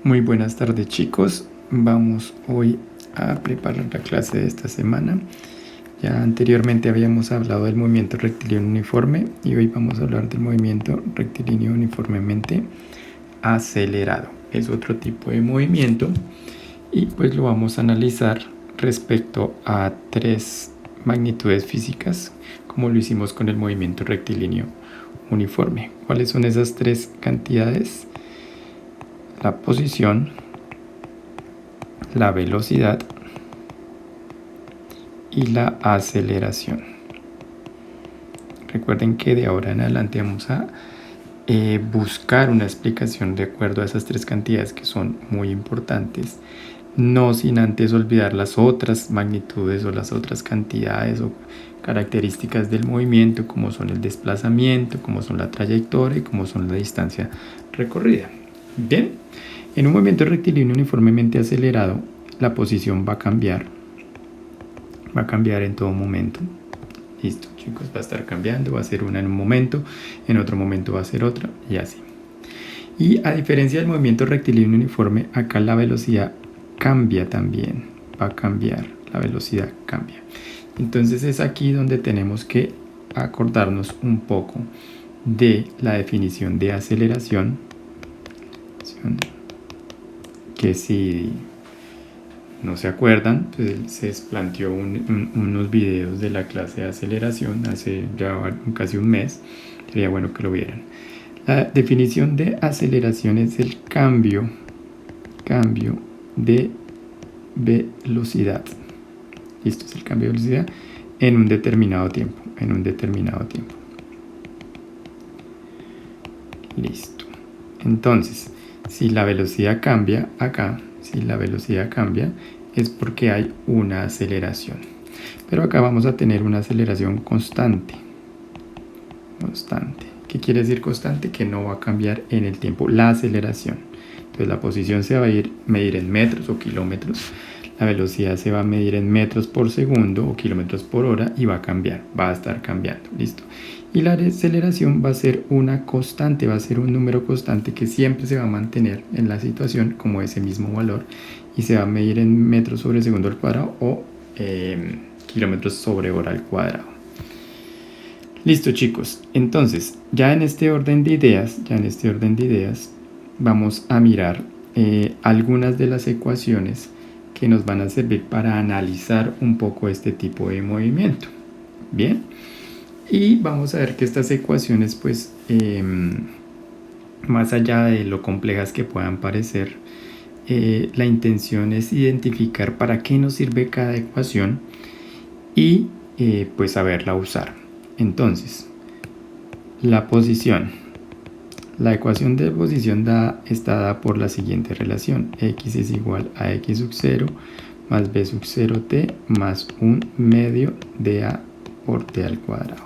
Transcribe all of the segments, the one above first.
Muy buenas tardes, chicos. Vamos hoy a preparar la clase de esta semana. Ya anteriormente habíamos hablado del movimiento rectilíneo uniforme y hoy vamos a hablar del movimiento rectilíneo uniformemente acelerado. Es otro tipo de movimiento y pues lo vamos a analizar respecto a tres magnitudes físicas, como lo hicimos con el movimiento rectilíneo uniforme. ¿Cuáles son esas tres cantidades? La posición, la velocidad y la aceleración. Recuerden que de ahora en adelante vamos a buscar una explicación de acuerdo a esas tres cantidades que son muy importantes, no sin antes olvidar las otras magnitudes o las otras cantidades o características del movimiento, como son el desplazamiento, como son la trayectoria y como son la distancia recorrida. Bien, en un movimiento rectilíneo uniformemente acelerado, la posición va a cambiar en todo momento. Listo, chicos, va a estar cambiando, va a ser una en un momento, en otro momento va a ser otra y así. Y a diferencia del movimiento rectilíneo uniforme, acá la velocidad cambia también, va a cambiar, la velocidad cambia. Entonces es aquí donde tenemos que acordarnos un poco de la definición de aceleración, que si no se acuerdan, pues se planteó unos videos de la clase de aceleración hace ya casi un mes. Sería bueno que lo vieran. La definición de aceleración es el cambio de velocidad. Esto es el cambio de velocidad en un determinado tiempo. Listo. Entonces, si la velocidad cambia acá, es porque hay una aceleración. Pero acá vamos a tener una aceleración constante. ¿Qué quiere decir constante? Que no va a cambiar en el tiempo la aceleración. Entonces la posición se va a medir en metros o kilómetros. La velocidad se va a medir en metros por segundo o kilómetros por hora y va a cambiar, va a estar cambiando. Listo. Y la aceleración va a ser una constante, va a ser un número constante que siempre se va a mantener en la situación como ese mismo valor y se va a medir en metros sobre segundo al cuadrado o kilómetros sobre hora al cuadrado. Listo, chicos. Entonces, ya en este orden de ideas, vamos a mirar algunas de las ecuaciones que nos van a servir para analizar un poco este tipo de movimiento. Bien. Y vamos a ver que estas ecuaciones, pues, más allá de lo complejas que puedan parecer, la intención es identificar para qué nos sirve cada ecuación y pues saberla usar. Entonces, la posición. La ecuación de posición está dada por la siguiente relación. X es igual a x sub 0 más b sub 0t más 1 medio de a por t al cuadrado.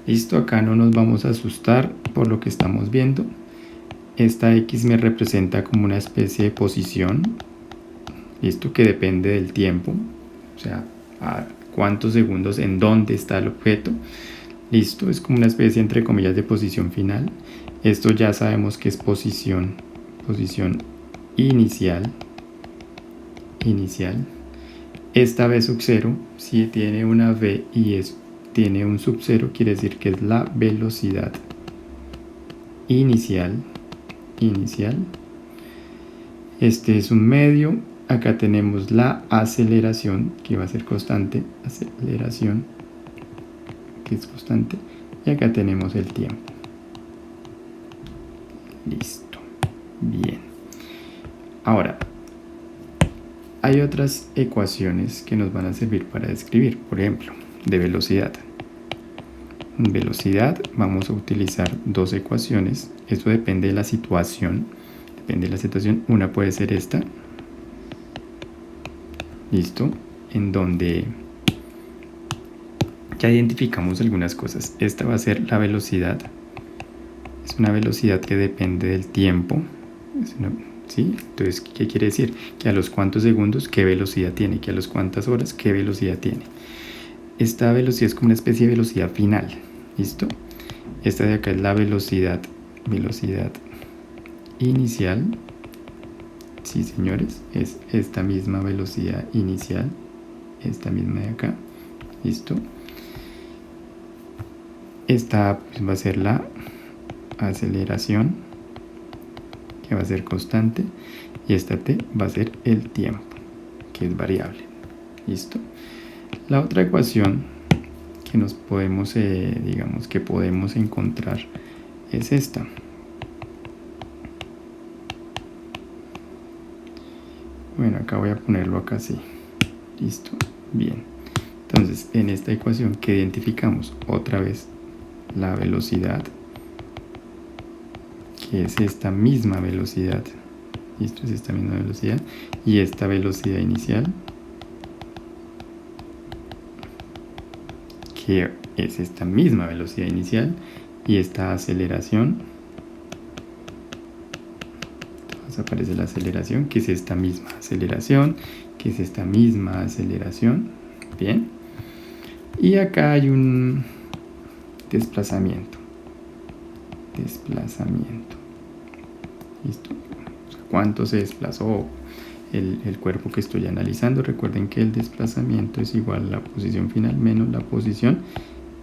Listo, acá no nos vamos a asustar por lo que estamos viendo. Esta x me representa como una especie de posición. Listo, que depende del tiempo. O sea, a cuántos segundos, en dónde está el objeto. Listo, es como una especie entre comillas de posición final. Esto ya sabemos que es posición inicial. Esta v sub 0, si tiene una v y tiene un sub 0, quiere decir que es la velocidad inicial. Este es un medio. Acá tenemos la aceleración, que va a ser constante. Aceleración, que es constante. Y acá tenemos el tiempo. Listo. Bien. Ahora, hay otras ecuaciones que nos van a servir para describir. Por ejemplo, de velocidad. En velocidad vamos a utilizar dos ecuaciones. Esto depende de la situación. Una puede ser esta. Listo. En donde ya identificamos algunas cosas. Esta va a ser la velocidad. Es una velocidad que depende del tiempo. ¿Sí? Entonces, ¿qué quiere decir? Que a los cuántos segundos, qué velocidad tiene. Que a los cuántas horas, qué velocidad tiene. Esta velocidad es como una especie de velocidad final. ¿Listo? Esta de acá es la velocidad inicial. Sí, señores, es esta misma velocidad inicial, esta misma de acá. Listo. Esta pues, va a ser la aceleración, que va a ser constante, y esta t va a ser el tiempo, que es variable. Listo. La otra ecuación que nos podemos, digamos que podemos encontrar es esta. Bueno, acá voy a ponerlo acá así. Listo. Bien. Entonces, en esta ecuación que identificamos otra vez la velocidad, que es esta misma velocidad. Listo, es esta misma velocidad. Y esta velocidad inicial, que es esta misma velocidad inicial. Y esta aceleración, entonces aparece la aceleración, que es esta misma aceleración, que es esta misma aceleración. Bien. Y acá hay un desplazamiento. Listo. ¿Cuánto se desplazó el cuerpo que estoy analizando? Recuerden que el desplazamiento es igual a la posición final menos la posición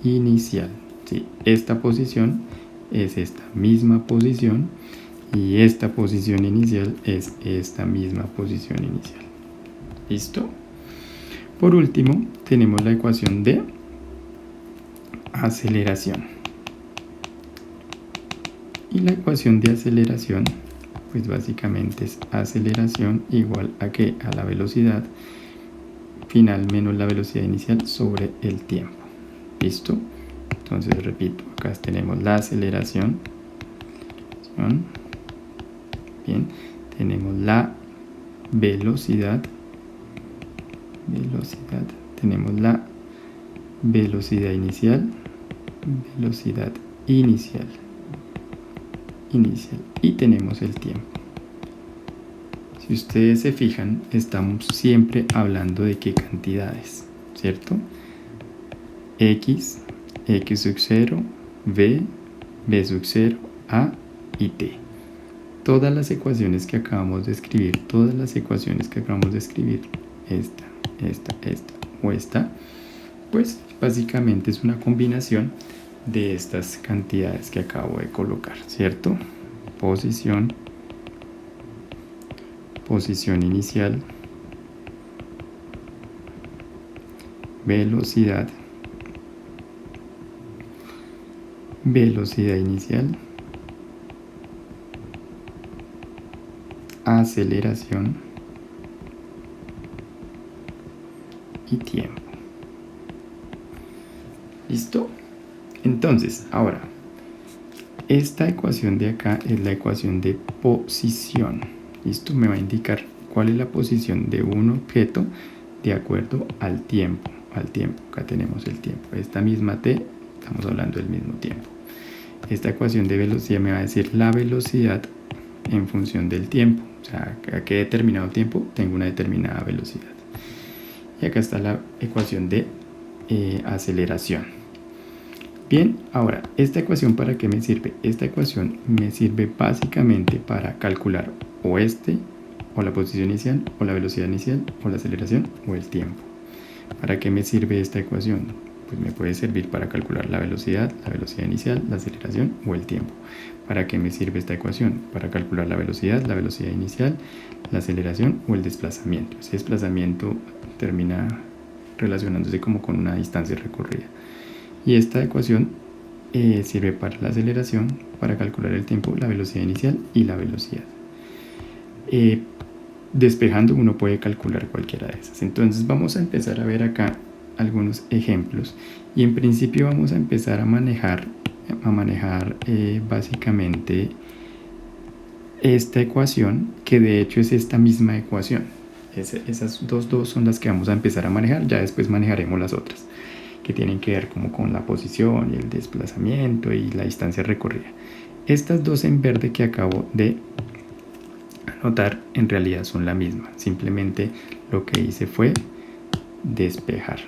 inicial. ¿Sí? Esta posición es esta misma posición y esta posición inicial es esta misma posición inicial. ¿Listo? Por último, tenemos la ecuación de aceleración. Y la ecuación de aceleración, pues básicamente es aceleración igual a ¿qué? A la velocidad final menos la velocidad inicial sobre el tiempo. ¿Listo? Entonces repito, acá tenemos la aceleración. Bien, tenemos la velocidad. Tenemos la velocidad inicial. Y tenemos el tiempo. Si ustedes se fijan, estamos siempre hablando de qué cantidades, ¿cierto? X, X sub 0, V, V sub 0, A y T. Todas las ecuaciones que acabamos de escribir, esta o esta, pues básicamente es una combinación de estas cantidades que acabo de colocar, ¿cierto? Posición inicial, velocidad inicial, aceleración y tiempo. ¿Listo? Entonces, ahora, esta ecuación de acá es la ecuación de posición. ¿Listo? Me va a indicar cuál es la posición de un objeto de acuerdo al tiempo. Acá tenemos el tiempo. Esta misma t, estamos hablando del mismo tiempo. Esta ecuación de velocidad me va a decir la velocidad en función del tiempo. O sea, a qué determinado tiempo tengo una determinada velocidad. Y acá está la ecuación de aceleración. Bien, ahora, ¿esta ecuación para qué me sirve? Esta ecuación me sirve básicamente para calcular o la posición inicial, o la velocidad inicial, o la aceleración, o el tiempo. ¿Para qué me sirve esta ecuación? Pues me puede servir para calcular la velocidad inicial, la aceleración o el tiempo. ¿Para qué me sirve esta ecuación? Para calcular la velocidad inicial, la aceleración o el desplazamiento. Ese desplazamiento termina relacionándose como con una distancia recorrida. Y esta ecuación sirve para la aceleración, para calcular el tiempo, la velocidad inicial y la velocidad. Despejando uno puede calcular cualquiera de esas. Entonces vamos a empezar a ver acá algunos ejemplos y en principio vamos a empezar a manejar básicamente esta ecuación, que de hecho es esta misma ecuación. Esas dos son las que vamos a empezar a manejar. Ya después manejaremos las otras que tienen que ver como con la posición y el desplazamiento y la distancia recorrida. Estas dos en verde que acabo de anotar en realidad son la misma, simplemente lo que hice fue despejar,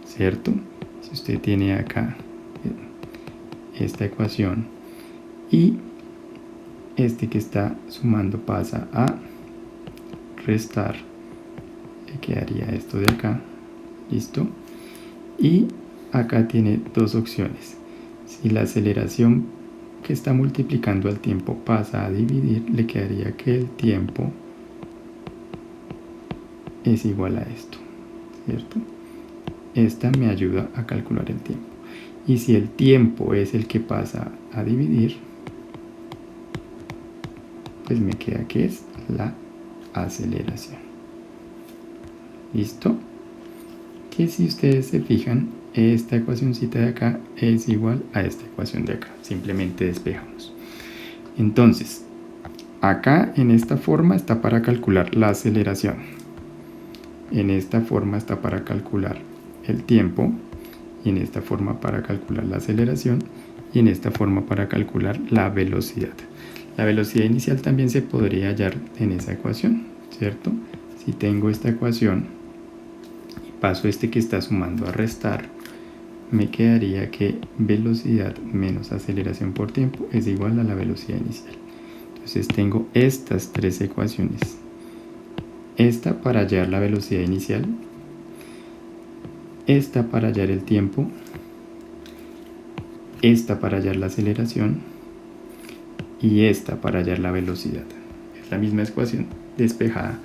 ¿cierto? Si usted tiene acá esta ecuación y este que está sumando pasa a restar, le quedaría esto de acá, listo. Y acá tiene dos opciones. Si la aceleración que está multiplicando al tiempo pasa a dividir, le quedaría que el tiempo es igual a esto, ¿cierto? Esta me ayuda a calcular el tiempo. Y si el tiempo es el que pasa a dividir, pues me queda que es la aceleración. ¿Listo? Que si ustedes se fijan, esta ecuacióncita de acá es igual a esta ecuación de acá. Simplemente despejamos. Entonces, acá en esta forma está para calcular la aceleración. En esta forma está para calcular el tiempo. Y en esta forma para calcular la aceleración. Y en esta forma para calcular la velocidad. La velocidad inicial también se podría hallar en esa ecuación, ¿cierto? Si tengo esta ecuación y paso este que está sumando a restar, me quedaría que velocidad menos aceleración por tiempo es igual a la velocidad inicial. Entonces tengo estas tres ecuaciones. Esta para hallar la velocidad inicial, esta para hallar el tiempo, esta para hallar la aceleración y esta para hallar la velocidad. Es la misma ecuación despejada